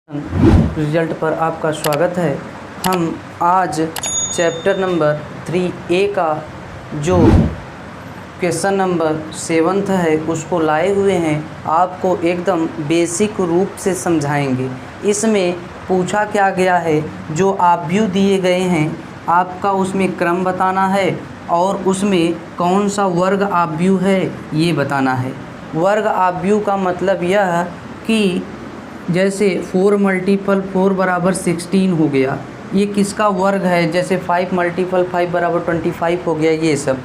Result पर आपका स्वागत है। हम आज चैप्टर नंबर 3A का जो क्वेश्चन नंबर 7 है उसको लाए हुए हैं, आपको एकदम बेसिक रूप से समझाएंगे। इसमें पूछा क्या गया है, जो आव्यूह दिए गए हैं आपका उसमें क्रम बताना है और उसमें कौन सा वर्ग आव्यूह है ये बताना है। वर्ग आव्यूह का मतलब यह कि जैसे 4 × 4 = 16 हो गया, ये किसका वर्ग है। जैसे 5 × 5 = 25 हो गया। ये सब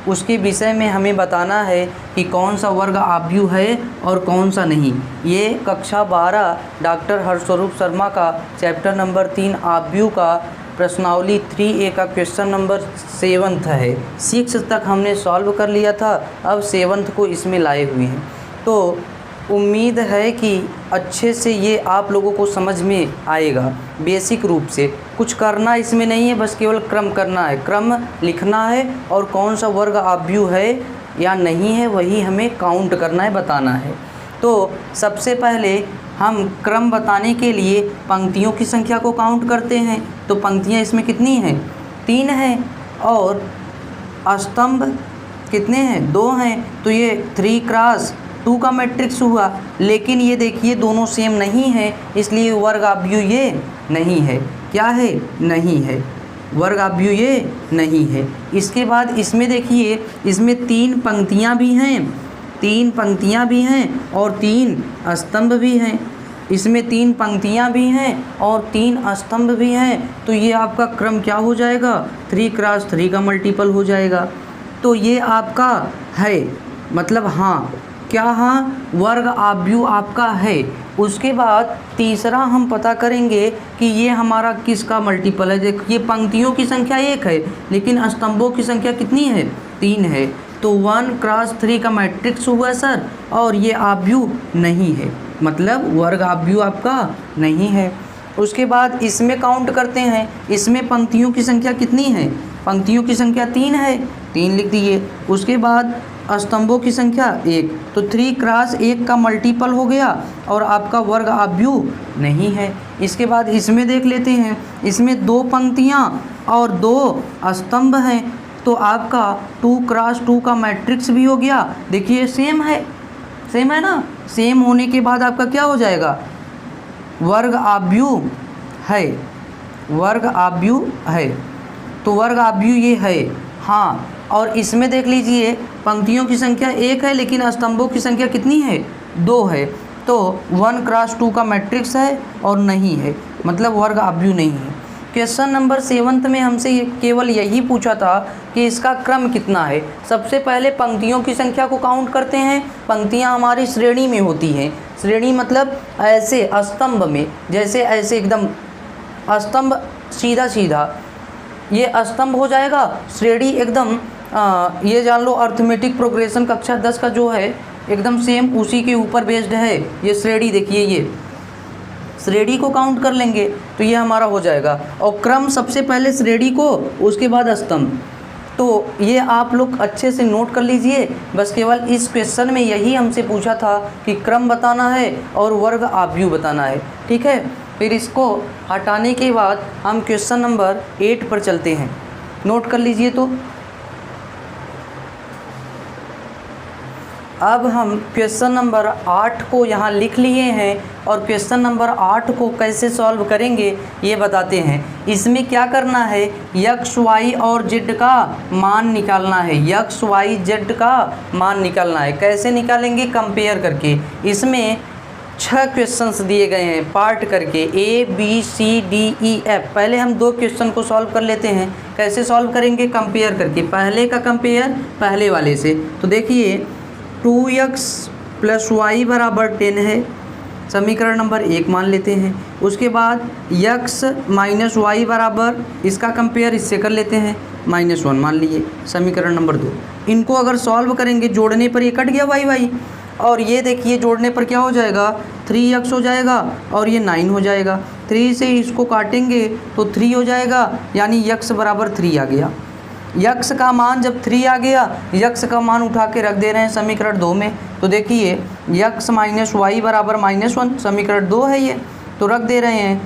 उसके विषय में हमें बताना है कि कौन सा वर्ग आव्यूह है और कौन सा नहीं। ये कक्षा 12 डॉक्टर हर्षस्वरूप शर्मा का चैप्टर नंबर 3 आव्यूह का प्रश्नावली 3A का क्वेश्चन नंबर 7 है। 6 तक हमने सॉल्व कर लिया था, अब 7 को इसमें लाए हुए हैं। तो उम्मीद है कि अच्छे से ये आप लोगों को समझ में आएगा। बेसिक रूप से कुछ करना इसमें नहीं है, बस केवल क्रम करना है, क्रम लिखना है और कौन सा वर्ग आव्यूह है या नहीं है वही हमें काउंट करना है, बताना है। तो सबसे पहले हम क्रम बताने के लिए पंक्तियों की संख्या को काउंट करते हैं। तो पंक्तियाँ इसमें कितनी हैं? 3 हैं और स्तंभ कितने हैं? 2 हैं। तो ये 3 × 2 का मैट्रिक्स हुआ। लेकिन ये देखिए दोनों सेम नहीं है, इसलिए वर्ग आव्यूह ये नहीं है। क्या है? नहीं है। वर्ग आव्यूह ये नहीं है। इसके बाद इसमें देखिए, इसमें 3 पंक्तियां भी हैं, 3 पंक्तियां भी हैं और 3 स्तंभ भी हैं। इसमें 3 पंक्तियां भी हैं और 3 स्तंभ भी हैं। तो ये आपका क्रम क्या हो जाएगा? 3 × 3 का मल्टीपल हो जाएगा। तो ये आपका है, मतलब हाँ, क्या हाँ, वर्ग आव्यूह आपका है। उसके बाद तीसरा हम पता करेंगे कि ये हमारा किसका मल्टीपल है। देखिए पंक्तियों की संख्या 1 है लेकिन स्तंभों की संख्या कितनी है? 3 है। तो 1 × 3 का मैट्रिक्स हुआ सर, और ये आव्यूह नहीं है, मतलब वर्ग आव्यूह आपका नहीं है। उसके बाद इसमें काउंट करते हैं। इसमें पंक्तियों की संख्या कितनी है? पंक्तियों की संख्या 3 है, 3 लिख दिए। उसके बाद स्तंभों की संख्या 1, तो 3 × 1 का मल्टीपल हो गया और आपका वर्ग आव्यूह नहीं है। इसके बाद इसमें देख लेते हैं, इसमें 2 पंक्तियां और 2 स्तंभ हैं। तो आपका 2 × 2 का मैट्रिक्स भी हो गया। देखिए सेम है, सेम है ना। सेम होने के बाद आपका क्या हो जाएगा? वर्ग आव्यूह है, वर्ग आव्यूह है। तो वर्ग आव्यूह ये है, हाँ। और इसमें देख लीजिए पंक्तियों की संख्या 1 है लेकिन स्तंभों की संख्या कितनी है? 2 है। तो 1 × 2 का मैट्रिक्स है और नहीं है, मतलब वर्ग आव्यूह नहीं है। क्वेश्चन नंबर 7 में हमसे केवल यही पूछा था कि इसका क्रम कितना है। सबसे पहले पंक्तियों की संख्या को काउंट करते हैं। पंक्तियां हमारी श्रेणी में होती हैं। श्रेणी मतलब ऐसे स्तंभ में, जैसे ऐसे एकदम स्तंभ सीधा सीधा, ये स्तंभ हो जाएगा। श्रेणी एकदम ये जान लो अर्थमेटिक प्रोग्रेशन कक्षा 10 का जो है एकदम सेम उसी के ऊपर बेस्ड है। ये श्रेणी देखिए, ये श्रेणी को काउंट कर लेंगे तो ये हमारा हो जाएगा। और क्रम सबसे पहले श्रेणी को, उसके बाद स्तंभ। तो ये आप लोग अच्छे से नोट कर लीजिए। बस केवल इस क्वेश्चन में यही हमसे पूछा था कि क्रम बताना है और वर्ग आव्यूह बताना है, ठीक है। फिर इसको हटाने के बाद हम क्वेश्चन नंबर 8 पर चलते हैं। नोट कर लीजिए। तो अब हम क्वेश्चन नंबर 8 को यहाँ लिख लिए हैं और क्वेश्चन नंबर 8 को कैसे सॉल्व करेंगे ये बताते हैं। इसमें क्या करना है? x, y और z का मान निकालना है। x, y, z का मान निकालना है। कैसे निकालेंगे? कंपेयर करके। इसमें 6 क्वेश्चंस दिए गए हैं पार्ट करके, A, B, C, D, E, F। पहले हम 2 क्वेश्चन को सॉल्व कर लेते हैं। कैसे सॉल्व करेंगे? कंपेयर करके। पहले का कंपेयर पहले वाले से। तो देखिए 2x + y = 10 है, समीकरण नंबर 1 मान लेते हैं। उसके बाद x - y बराबर, इसका कंपेयर इससे कर लेते हैं, -1 मान लिए, समीकरण नंबर 2। इनको अगर सॉल्व करेंगे, जोड़ने पर ये कट गया y, और ये देखिए जोड़ने पर क्या हो जाएगा? 3x हो जाएगा और ये 9 हो जाएगा। 3 से इसको काटेंगे तो 3 हो जाएगा, यानी x = 3 आ गया। यक्स का मान जब 3 आ गया, यक्स का मान उठा के रख दे रहे हैं समीकरण 2 में। तो देखिए यक्स - y = -1, समीकरण 2 है ये। तो रख दे रहे हैं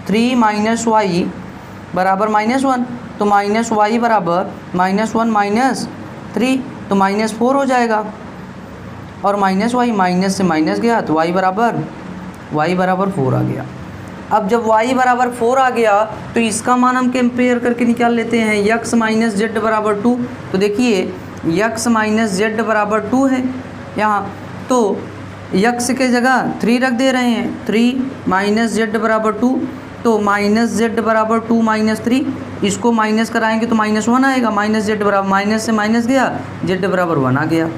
3 माइनस वाई बराबर -1, तो माइनस वाई बराबर -1 -3, तो -4 हो जाएगा। और माइनस वाई माइनस से माइनस गया तो y बराबर 4 आ गया। अब जब y बराबर 4 आ गया तो इसका मान हम कंपेयर करके निकाल लेते हैं, x माइनस जेड बराबर 2। तो देखिए x माइनस जेड बराबर 2 है यहाँ, तो x के जगह 3 रख दे रहे हैं, 3 माइनस जेड बराबर 2, तो माइनस जेड बराबर 2 -3, इसको माइनस कराएंगे तो -1 आएगा, माइनस जेड बराबर माइनस से माइनस गया, जेड बराबर 1 आ गया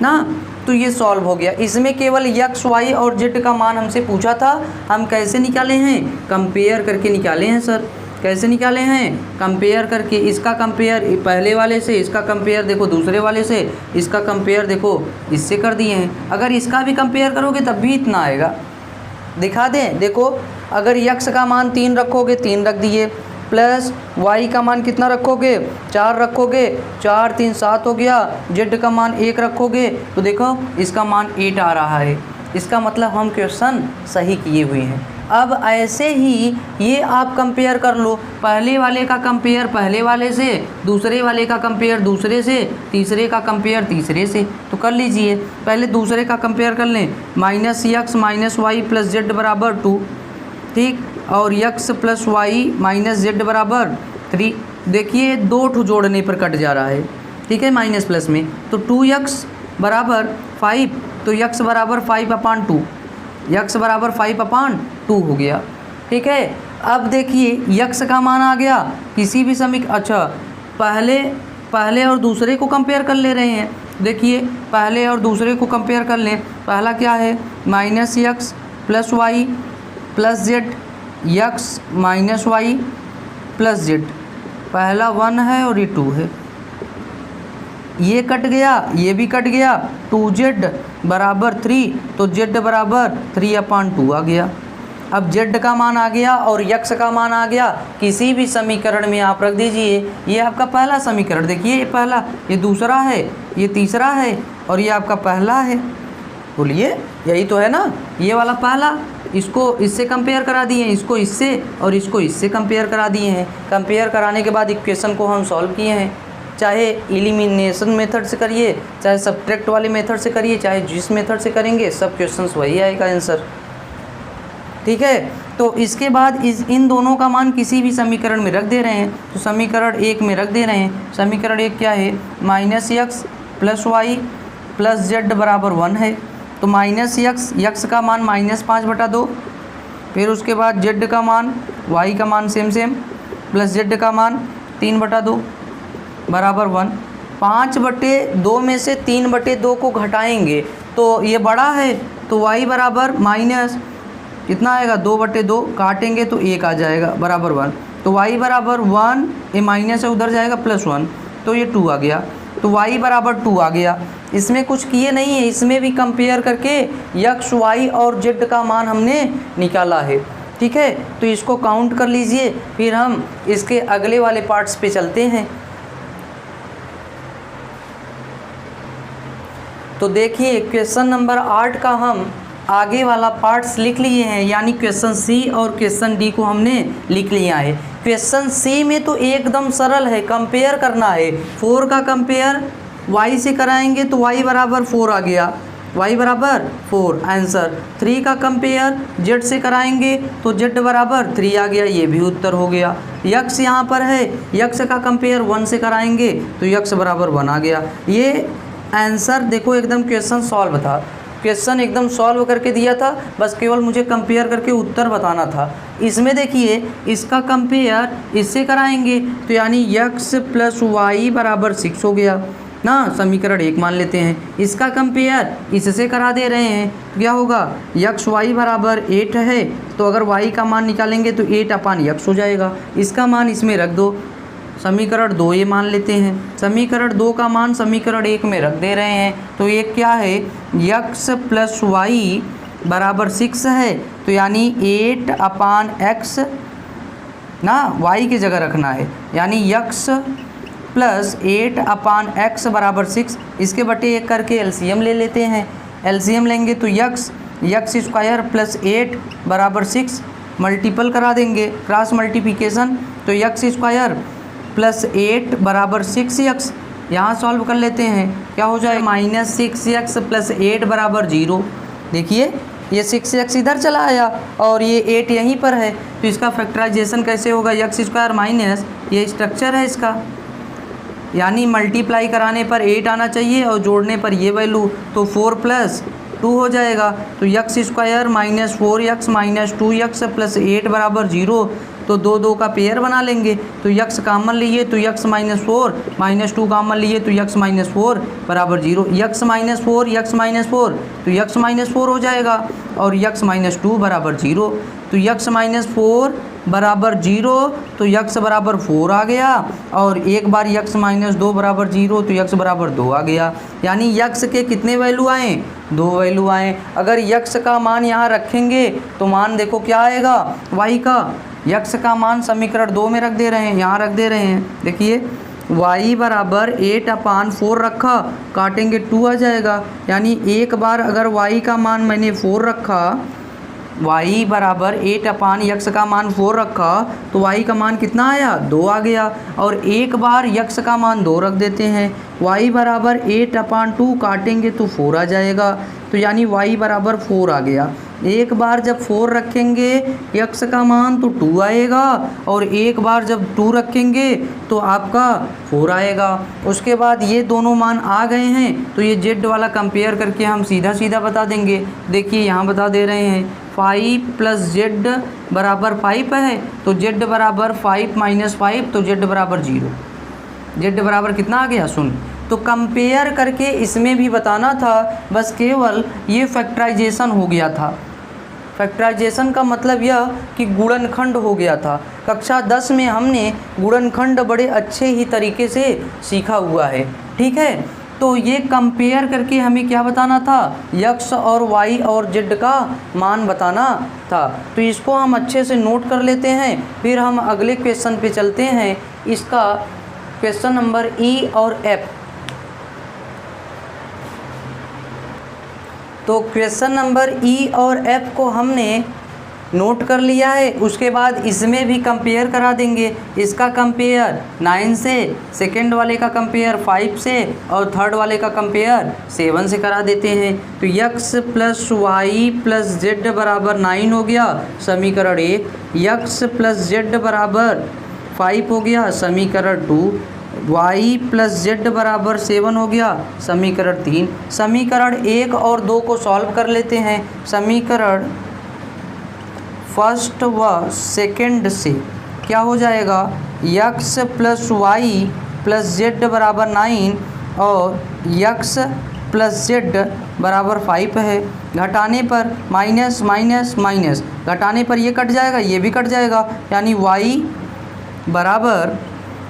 ना। तो ये सॉल्व हो गया। इसमें केवल x, y और z का मान हमसे पूछा था, हम कैसे निकाले हैं, कंपेयर करके निकाले हैं सर। कैसे निकाले हैं, कंपेयर करके। इसका कंपेयर पहले वाले से, इसका कंपेयर देखो दूसरे वाले से, इसका कंपेयर देखो इससे कर दिए हैं। अगर इसका भी कंपेयर करोगे तब भी इतना आएगा। दिखा दें, देखो अगर x का मान 3 रखोगे 3 रख दिए, प्लस y का मान कितना रखोगे 4 रखोगे, 4 3 7 हो गया, z का मान 1 रखोगे तो देखो इसका मान 8 आ रहा है। इसका मतलब हम क्वेश्चन सही किए हुए हैं। अब ऐसे ही ये आप कंपेयर कर लो, पहले वाले का कंपेयर पहले वाले से, दूसरे वाले का कंपेयर दूसरे से, तीसरे का कंपेयर तीसरे से। तो कर लीजिए, पहले दूसरे का कंपेयर कर लें, -x minus Y plus Z बराबर 2, ठीक, और x plus Y minus Z बराबर 3। देखिए 2 ठो जोड़ने पर कट जा रहा है, ठीक है, माइनस प्लस में, तो 2x बराबर 5, तो x बराबर 5/2, x बराबर 5/2 हो गया, ठीक है। अब देखिए x का मान आ गया, किसी भी अच्छा पहले और दूसरे को कंपेयर कर ले रहे हैं। देखिए पहले और दूसरे को कंपेयर कर लें, पहला क्या है -x plus Y plus Z, x minus Y plus Z, पहला 1 है और ये 2 है, ये कट गया, ये भी कट गया, 2z बराबर 3, तो z बराबर 3/2 आ गया। अब z का मान आ गया और x का मान आ गया, किसी भी समीकरण में आप रख दीजिए। ये आपका पहला समीकरण, देखिए ये पहला, ये दूसरा है, ये तीसरा है और ये आपका पहला है। बोलिए यही तो है ना, ये वाला पहला, इसको इससे कंपेयर करा दिए हैं, इसको इससे और इसको इससे कंपेयर करा दिए हैं। कंपेयर कराने के बाद इक्वेशन को हम सॉल्व किए हैं, चाहे एलिमिनेशन मेथड से करिए, चाहे सब्ट्रैक्ट वाले मेथड से करिए, चाहे जिस मेथड से करेंगे सब क्वेश्चंस वही आएगा आंसर, ठीक है। तो इसके बाद इन दोनों का मान किसी भी समीकरण में रख दे रहे हैं, तो समीकरण 1 में रख दे रहे हैं। समीकरण 1 क्या है, -x plus Y plus Z बराबर 1 है, तो -x का मान -5/2, फिर उसके बाद z का मान, y का मान सेम प्लस z का मान 3/2 बराबर 1। 5/2 में से 3/2 को घटाएंगे तो ये बड़ा है, तो y बराबर माइनस कितना आएगा 2/2, काटेंगे तो 1 आ जाएगा बराबर 1, तो y बराबर 1, ये माइनस है उधर जाएगा +1, तो ये 2 आ गया, तो y बराबर 2 आ गया। इसमें कुछ किए नहीं है, इसमें भी कंपेयर करके x, y और z का मान हमने निकाला है, ठीक है। तो इसको काउंट कर लीजिए, फिर हम इसके अगले वाले पार्ट्स पे चलते हैं। तो देखिए क्वेश्चन नंबर 8 का हम आगे वाला पार्ट्स लिख लिए हैं, यानी क्वेश्चन सी और क्वेश्चन डी को हमने लिख लिया है। क्वेश्चन सी में तो एकदम सरल है, कंपेयर करना है। 4 का कंपेयर y से कराएंगे तो y बराबर 4 आ गया, y बराबर 4 आंसर। 3 का कंपेयर z से कराएंगे तो z बराबर 3 आ गया, ये भी उत्तर हो गया। x यहाँ पर है, x का कंपेयर 1 से कराएंगे तो x बराबर 1 आ गया। ये आंसर देखो एकदम क्वेश्चन सॉल्व था, क्वेश्चन एकदम सॉल्व करके दिया था, बस केवल मुझे कंपेयर करके उत्तर बताना था। इसमें देखिए इसका कंपेयर इससे कराएंगे तो यानी x प्लस वाई बराबर 6 हो गया ना, समीकरण 1 मान लेते हैं। इसका कंपेयर इससे करा दे रहे हैं तो क्या होगा, x y बराबर 8 है, तो अगर y का मान निकालेंगे तो 8/x हो जाएगा। इसका मान इसमें रख दो, समीकरण 2 ये मान लेते हैं। समीकरण 2 का मान समीकरण 1 में रख दे रहे हैं, तो एक क्या है, x प्लस वाई बराबर 6 है, तो यानी 8/x ना, y की जगह रखना है, यानी x प्लस 8/x बराबर 6। इसके बटे 1 करके एलसीएम ले लेते हैं, एलसीएम लेंगे तो x यक्स स्क्वायर प्लस 8 बराबर 6, मल्टीपल करा देंगे क्रॉस मल्टीप्लिकेशन, तो यक्स स्क्वायर प्लस 8 बराबर 6x। यहाँ सॉल्व कर लेते हैं, क्या हो जाए -6x प्लस 8 बराबर 0। देखिए ये 6x इधर चला आया और ये 8 यहीं पर है, तो इसका फैक्टराइजेशन कैसे होगा, यक्स स्क्वायर माइनस ये स्ट्रक्चर है इसका, यानी मल्टीप्लाई कराने पर 8 आना चाहिए और जोड़ने पर ये वैल्यू, तो 4 + 2 हो जाएगा। तो x square minus 4x minus 2x plus 8 बराबर 0, तो 2 का पेयर बना लेंगे, तो यक्स कामन लिए तो यक्स -4 माइनस 2 कामन लिए तो यक्स -4 बराबर 0, यक्स -4 तो यक्स -4 हो जाएगा और यक्स -2 बराबर 0, तो यक्स -4 बराबर 0 तो यक्स बराबर 4 आ गया, और एक बार यक्स -2 बराबर 0 तो यक्स बराबर 2 आ गया, यानी यक्स के कितने वैल्यू आए, 2 वैल्यू आए। अगर यक्स का मान यहाँ रखेंगे तो मान देखो क्या आएगा, वाई का, यक्स का मान समीकरण 2 में रख दे रहे हैं, यहाँ रख दे रहे हैं। देखिए y बराबर 8/4 रखा, काटेंगे 2 आ जाएगा, यानी एक बार अगर y का मान मैंने 4 रखा, y बराबर 8/x का मान 4 रखा तो y का मान कितना आया, 2 आ गया, और एक बार x का मान 2 रख देते हैं, y बराबर 8/2 काटेंगे तो 4 आ जाएगा, तो यानी y बराबर 4 आ गया। एक बार जब 4 रखेंगे x का मान तो 2 आएगा, और एक बार जब 2 रखेंगे तो आपका 4 आएगा। उसके बाद ये दोनों मान आ गए हैं तो ये z वाला कंपेयर करके हम सीधा सीधा बता देंगे। देखिए यहाँ बता दे रहे हैं 5 + z बराबर 5 है, तो z बराबर 5 - 5 तो z बराबर 0, z बराबर कितना आ गया, सुन। तो कंपेयर करके इसमें भी बताना था, बस केवल ये फैक्टराइजेशन हो गया था। फैक्टराइजेशन का मतलब यह कि गुणनखंड हो गया था। कक्षा 10 में हमने गुणनखंड बड़े अच्छे ही तरीके से सीखा हुआ है, ठीक है। तो ये कंपेयर करके हमें क्या बताना था, यक्स और वाई और जेड का मान बताना था। तो इसको हम अच्छे से नोट कर लेते हैं, फिर हम अगले क्वेश्चन पे चलते हैं। इसका क्वेश्चन नंबर ई और एफ। तो क्वेश्चन नंबर ई और एफ को हमने नोट कर लिया है, उसके बाद इसमें भी कंपेयर करा देंगे। इसका कंपेयर 9 से, सेकंड वाले का कंपेयर 5 से, और थर्ड वाले का कंपेयर 7 से करा देते हैं। तो x + y + z बराबर 9 हो गया, समीकरण 1। x + z बराबर 5 हो गया, समीकरण 2। y + z बराबर 7 हो गया, समीकरण 3। समीकरण 1 और 2 को सॉल्व कर लेते हैं। समीकरण फर्स्ट व सेकंड से क्या हो जाएगा, x + y + z बराबर 9 और x + z बराबर 5 है। घटाने पर माइनस माइनस माइनस, घटाने पर ये कट जाएगा, ये भी कट जाएगा, यानी y बराबर,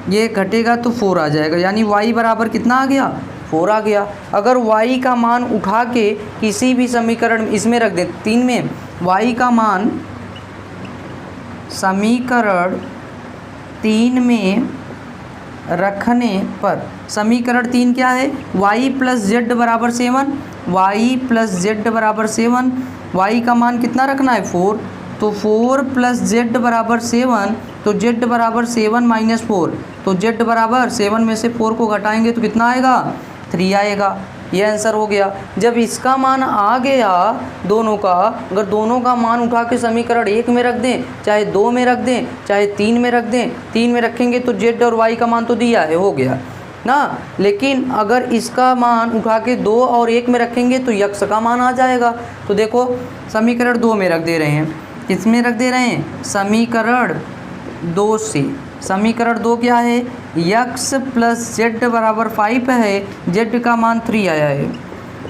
ये घटेगा तो 4 आ जाएगा, यानी y बराबर कितना आ गया, 4 आ गया। अगर y का मान उठा के किसी भी समीकरण इसमें रख दें, 3 में, y का मान समीकरण 3 में रखने पर, समीकरण 3 क्या है, y + z बराबर 7, y + z बराबर 7, y का मान कितना रखना है, 4, तो 4 + z बराबर 7, तो z बराबर 7 - 4, तो z बराबर 7 में से 4 को घटाएंगे तो कितना आएगा, 3 आएगा। ये आंसर हो गया। जब इसका मान आ गया दोनों का, अगर दोनों का मान उठा के समीकरण 1 में रख दें, चाहे 2 में रख दें, चाहे 3 में रख दें, 3 में रखेंगे तो z और y का मान तो दिया है, हो गया ना। लेकिन अगर इसका मान उठा के 2 और 1 में रखेंगे तो यक्स का मान आ जाएगा। तो देखो समीकरण 2 में रख दे रहे हैं, किसमें रख दे रहे हैं, समीकरण 2 से। समीकरण 2 क्या है, x + z बराबर 5 है, z का मान 3 आया है,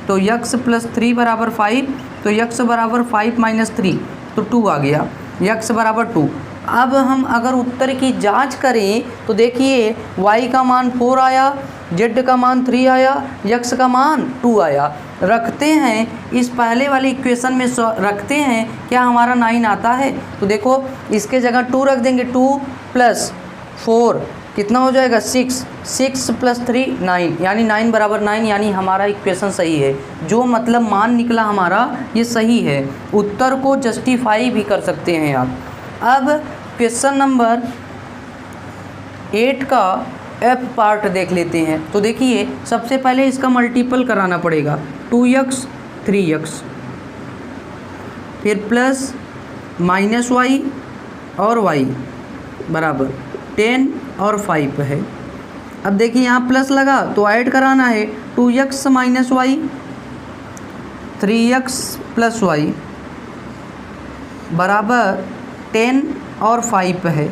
तो x + 3 बराबर 5, तो x बराबर 5 - 3 तो 2 आ गया, x बराबर 2। अब हम अगर उत्तर की जांच करें तो देखिए y का मान 4 आया, z का मान 3 आया, x का मान 2 आया। रखते हैं इस पहले वाली इक्वेशन में रखते हैं, क्या हमारा 9 आता है, तो देखो इसके जगह 2 रख देंगे, 2 + 4 कितना हो जाएगा 6 प्लस 3 9, यानी 9 बराबर 9, यानी हमारा इक्वेशन सही है। जो मतलब मान निकला हमारा ये सही है। उत्तर को जस्टिफाई भी कर सकते हैं आप। अब क्वेश्चन नंबर 8 का एफ पार्ट देख लेते हैं। तो देखिए सबसे पहले इसका मल्टीपल कराना पड़ेगा, 2x 3x, फिर प्लस माइनस y और y बराबर 10 और 5 है। अब देखिए यहाँ प्लस लगा तो ऐड कराना है, 2x minus Y 3x plus Y बराबर 10 और 5 है।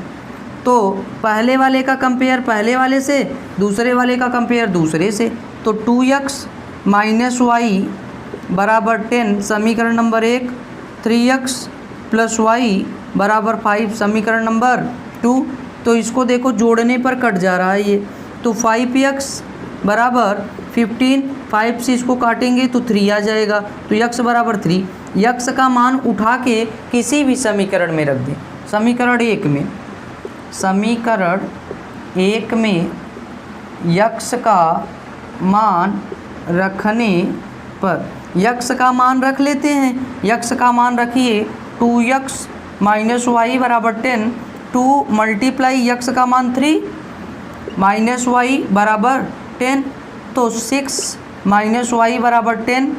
तो पहले वाले का कंपेयर पहले वाले से, दूसरे वाले का कंपेयर दूसरे से। तो 2x माइनस वाई बराबर 10 समीकरण नंबर 1, 3x प्लस वाई बराबर 5 समीकरण नंबर 2। तो इसको देखो जोड़ने पर कट जा रहा है ये, तो 5x बराबर 15, 5 से इसको काटेंगे तो 3 आ जाएगा, तो x बराबर 3। x का मान उठा के किसी भी समीकरण में रख दें। समीकरण 1 में x का मान रखने पर, x का मान रख लेते हैं। x का मान रखिए 2x माइनस वाई बराबर 10, 2 मल्टीप्लाई x का मान 3 माइनस वाई बराबर 10, तो 6 माइनस वाई बराबर 10,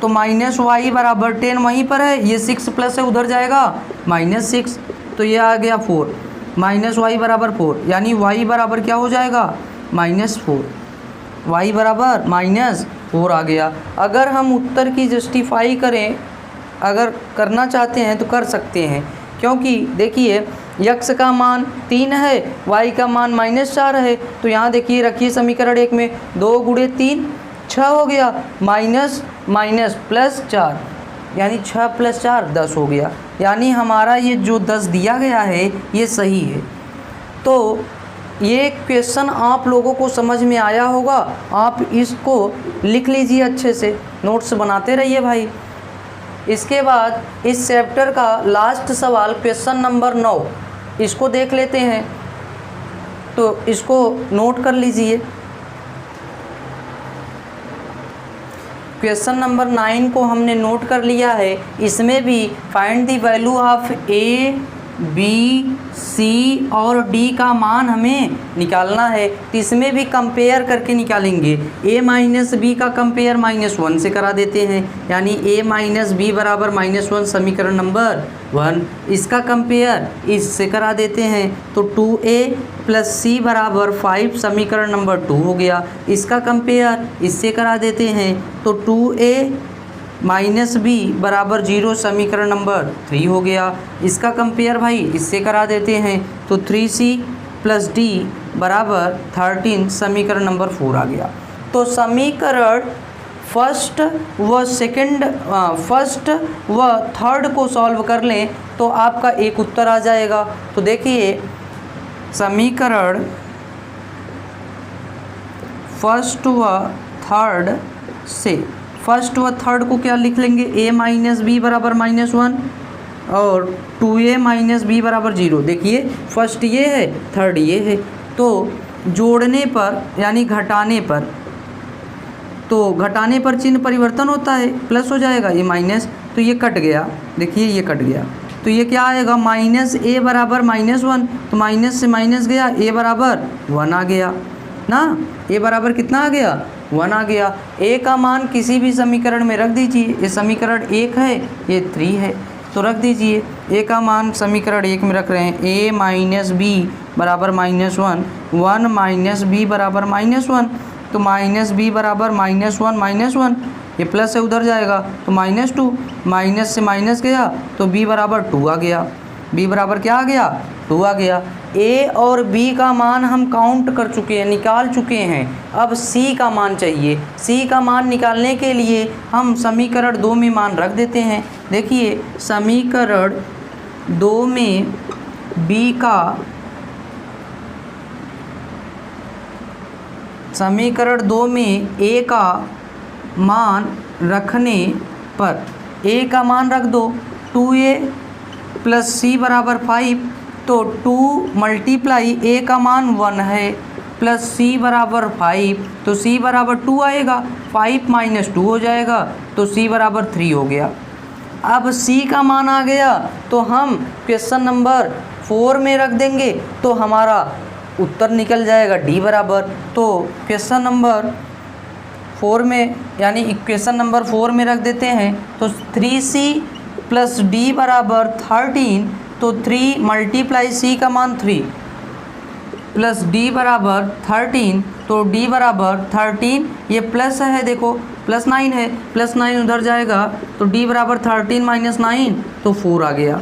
तो माइनस वाई बराबर 10 वहीं पर है, ये 6 प्लस है उधर जाएगा -6, तो ये आ गया 4, माइनस वाई बराबर 4, यानी y बराबर क्या हो जाएगा -4, y बराबर -4 आ गया। अगर हम उत्तर की जस्टिफाई करें, अगर करना चाहते हैं तो कर सकते हैं, क्योंकि देखिए x का मान 3 है, y का मान -4 है। तो यहाँ देखिए रखिए समीकरण 1 में 2 गुणे 3 6 हो गया, माइनस माइनस प्लस 4, यानी 6 प्लस 4 10 हो गया। यानी हमारा ये जो 10 दिया गया है ये सही है। तो ये क्वेश्चन आप लोगों को समझ में आया होगा। आप इसको लिख लीजिए अच्छे से, नोट्स बनाते रहिए भाई। इसके बाद इस चैप्टर का लास्ट सवाल क्वेश्चन नंबर 9, इसको देख लेते हैं। तो इसको नोट कर लीजिए। क्वेश्चन नंबर 9 को हमने नोट कर लिया है। इसमें भी find the value of A, B, C और डी का मान हमें निकालना है। तो इसमें भी कंपेयर करके निकालेंगे। a माइनस बी का कंपेयर -1 से करा देते हैं, यानी a माइनस बी बराबर -1 समीकरण नंबर 1। इसका कंपेयर इससे करा देते हैं, तो 2a प्लस सी बराबर 5 समीकरण नंबर 2 हो गया। इसका कंपेयर इससे करा देते हैं, तो 2a माइनस बी बराबर 0 समीकरण नंबर 3 हो गया। इसका कंपेयर भाई इससे करा देते हैं, तो 3c प्लस डी बराबर 13 समीकरण नंबर 4 आ गया। तो समीकरण फर्स्ट व थर्ड को सॉल्व कर लें तो आपका एक उत्तर आ जाएगा। तो देखिए समीकरण फर्स्ट व थर्ड से, फर्स्ट व थर्ड को क्या लिख लेंगे, a माइनस बी बराबर -1 और 2a माइनस बी बराबर 0। देखिए फर्स्ट ये है, थर्ड ये है, तो जोड़ने पर यानी घटाने पर, तो घटाने पर चिन्ह परिवर्तन होता है, प्लस हो जाएगा, ये माइनस, तो ये कट गया। देखिए ये कट गया, तो ये क्या आएगा -a बराबर -1, तो माइनस से माइनस गया, a बराबर 1 आ गया ना। a बराबर कितना आ गया 1 आ गया। a का मान किसी भी समीकरण में रख दीजिए। ये समीकरण 1 है, ये 3 है, तो रख दीजिए। a का मान समीकरण 1 में रख रहे हैं, a माइनस बी बराबर -1, 1 माइनस बी बराबर -1, तो माइनस बी बराबर -1, ये प्लस है उधर जाएगा, तो -2, माइनस से माइनस गया तो b बराबर 2 आ गया। b बराबर क्या आ गया 2 आ गया। a और b का मान हम काउंट कर चुके हैं, निकाल चुके हैं। अब c का मान चाहिए। c का मान निकालने के लिए हम समीकरण 2 में मान रख देते हैं। देखिए समीकरण 2 में b का, समीकरण 2 में a का मान रखने पर a का मान रख दो 2a प्लस सी बराबर 5 तो 2 मल्टीप्लाई ए का मान 1 है प्लस सी बराबर 5, तो सी बराबर 2 आएगा, 5 माइनस 2 हो जाएगा, तो सी बराबर 3 हो गया। अब सी का मान आ गया तो हम क्वेश्चन नंबर 4 में रख देंगे तो हमारा उत्तर निकल जाएगा डी बराबर। तो क्वेश्चन नंबर 4 में यानी इक्वेशन नंबर 4 में रख देते हैं तो 3c प्लस डी बराबर 13, तो 3 मल्टीप्लाई सी का मान 3 प्लस डी बराबर 13, तो डी बराबर 13, ये प्लस है देखो प्लस 9 है, प्लस 9 उधर जाएगा तो डी बराबर 13 माइनस 9, तो 4 आ गया।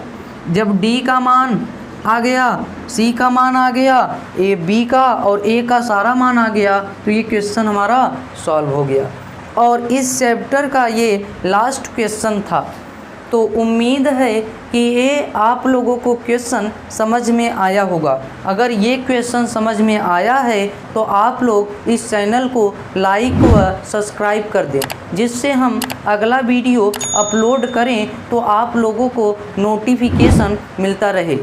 जब डी का मान आ गया, सी का मान आ गया, ए बी का और ए का सारा मान आ गया, तो ये क्वेश्चन हमारा सॉल्व हो गया। और इस चैप्टर का ये लास्ट क्वेश्चन था। तो उम्मीद है कि ये आप लोगों को क्वेश्चन समझ में आया होगा। अगर ये क्वेश्चन समझ में आया है तो आप लोग इस चैनल को लाइक व सब्सक्राइब कर दें, जिससे हम अगला वीडियो अपलोड करें तो आप लोगों को नोटिफिकेशन मिलता रहे।